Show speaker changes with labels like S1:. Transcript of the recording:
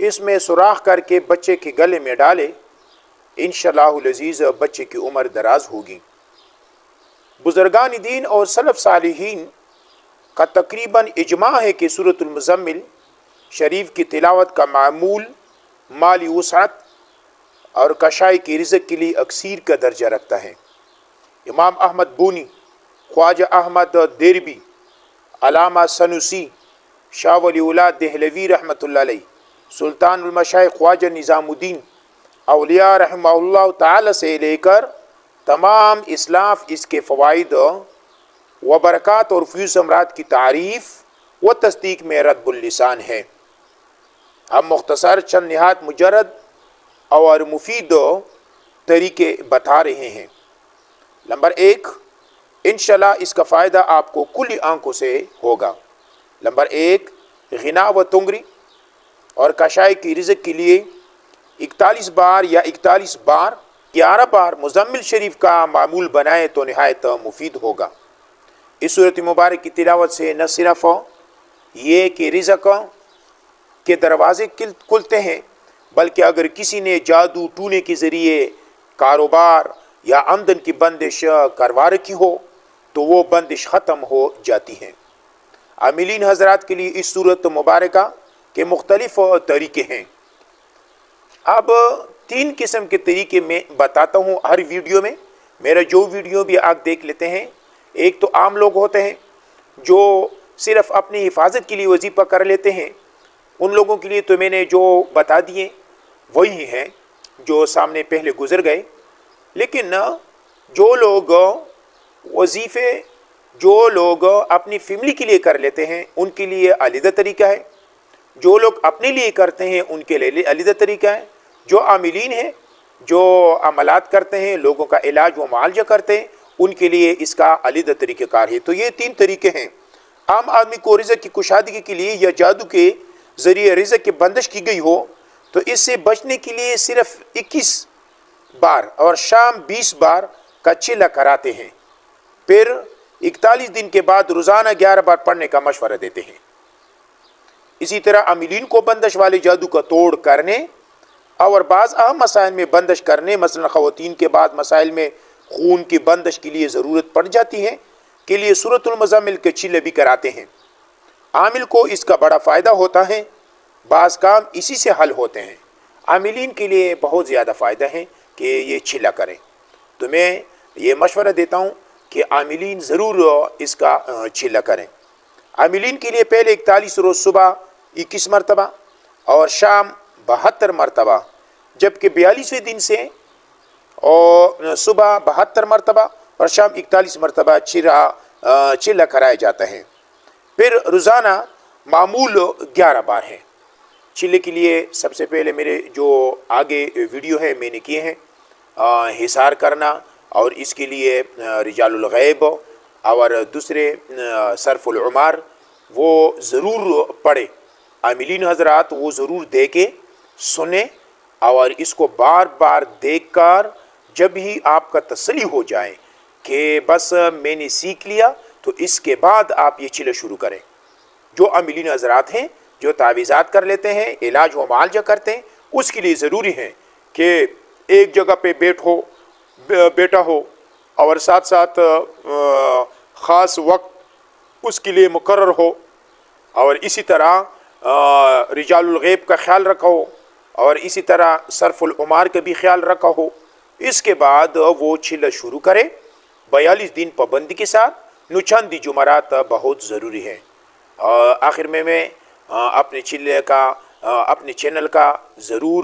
S1: اس میں سوراخ کر کے بچے کے گلے میں ڈالے، انشاءاللہ العزیز بچے کی عمر دراز ہوگی۔ بزرگان دین اور سلف صالحین کا تقریباً اجماع ہے کہ سورۃ المزمل شریف کی تلاوت کا معمول مالی وسعت اور کشائی کی رزق کے لیے اکثیر کا درجہ رکھتا ہے۔ امام احمد بونی، خواجہ احمد دیربی، علامہ سنوسی، شاہ ولی اللہ دہلوی رحمۃ اللہ علیہ، سلطان المشائخ خواجہ نظام الدین اولیاء رحمہ اللہ تعالی سے لے کر تمام اسلاف اس کے فوائد و برکات اور فیض امرات کی تعریف و تصدیق میں رد اللسان ہے۔ ہم مختصر چند نہایت مجرد اور مفید طریقے بتا رہے ہیں۔ نمبر 1، انشاءاللہ اس کا فائدہ آپ کو کلی آنکھوں سے ہوگا۔ نمبر 1، غنا و تنگری اور کشائی کی رزق کے لیے 41 بار یا 41 بار 11 بار مزمل شریف کا معمول بنائیں تو نہایت مفید ہوگا۔ اس صورت مبارک کی تلاوت سے نہ صرف یہ کہ رزق کے دروازے کھلتے ہیں، بلکہ اگر کسی نے جادو ٹونے کے ذریعے کاروبار یا آمدن کی بندش کروا رکھی ہو تو وہ بندش ختم ہو جاتی ہے۔ عاملین حضرات کے لیے اس صورت مبارکہ کے مختلف طریقے ہیں۔ اب 3 قسم کے طریقے میں بتاتا ہوں ہر ویڈیو میں، میرا جو ویڈیو بھی آپ دیکھ لیتے ہیں۔ ایک تو عام لوگ ہوتے ہیں جو صرف اپنی حفاظت کے لیے وظیفہ کر لیتے ہیں، ان لوگوں کے لیے تو میں نے جو بتا دیے وہی ہیں جو سامنے پہلے گزر گئے۔ لیکن جو لوگ وظیفے اپنی فیملی کے لیے کر لیتے ہیں ان کے لیے علیحدہ طریقہ ہے، جو لوگ اپنے لیے کرتے ہیں ان کے لیے علیحدہ طریقہ ہے، جو عاملین ہیں جو عملات کرتے ہیں، لوگوں کا علاج و معالجہ کرتے ہیں، ان کے لیے اس کا علیحدہ طریقہ کار ہے۔ تو یہ 3 طریقے ہیں۔ عام آدمی کو رزق کی کشادگی کے لیے یا جادو کے ذریعے رزق کی بندش کی گئی ہو تو اس سے بچنے کے لیے صرف 21 بار اور شام 20 بار کا چلہ کراتے ہیں، پھر 41 دن کے بعد روزانہ 11 بار پڑھنے کا مشورہ دیتے ہیں۔ اسی طرح عاملین کو بندش والے جادو کا توڑ کرنے اور بعض اہم مسائل میں بندش کرنے، مثلا خواتین کے بعد مسائل میں خون کی بندش کے لیے ضرورت پڑ جاتی ہے کے لیے سورۃ المزمل کے چلے بھی کراتے ہیں۔ عامل کو اس کا بڑا فائدہ ہوتا ہے، بعض کام اسی سے حل ہوتے ہیں۔ عاملین کے لیے بہت زیادہ فائدہ ہے کہ یہ چلہ کریں، تو میں یہ مشورہ دیتا ہوں کہ عاملین ضرور اس کا چلہ کریں۔ عاملین کے لیے پہلے 41 روز صبح 21 مرتبہ اور شام 72 مرتبہ، جبکہ 42ویں دن سے اور صبح 72 مرتبہ اور شام 41 مرتبہ چلہ کرایا جاتا ہے۔ پھر روزانہ معمول 11 بار ہے۔ چلے کے لیے سب سے پہلے میرے جو آگے ویڈیو ہے میں نے کیے ہیں، حصار کرنا اور اس کے لیے رجال الغیب اور دوسرے صرف العمار وہ ضرور پڑھے۔ عاملین حضرات وہ ضرور دے کے سنیں اور اس کو بار بار دیکھ کر جب ہی آپ کا تسلی ہو جائے کہ بس میں نے سیکھ لیا تو اس کے بعد آپ یہ چلے شروع کریں۔ جو عاملین حضرات ہیں جو تعویذات کر لیتے ہیں، علاج و معالجہ کرتے ہیں، اس کے لیے ضروری ہے کہ ایک جگہ پہ بیٹھا ہو اور ساتھ ساتھ خاص وقت اس کے لیے مقرر ہو، اور اسی طرح رجال الغیب کا خیال رکھا ہو اور اسی طرح صرف العمار کا بھی خیال رکھا ہو۔ اس کے بعد وہ چلہ شروع کرے 42 دن پابندی کے ساتھ۔ نچاندی جمعرات بہت ضروری ہے۔ آخر میں اپنے چلے کا اپنے چینل کا ضرور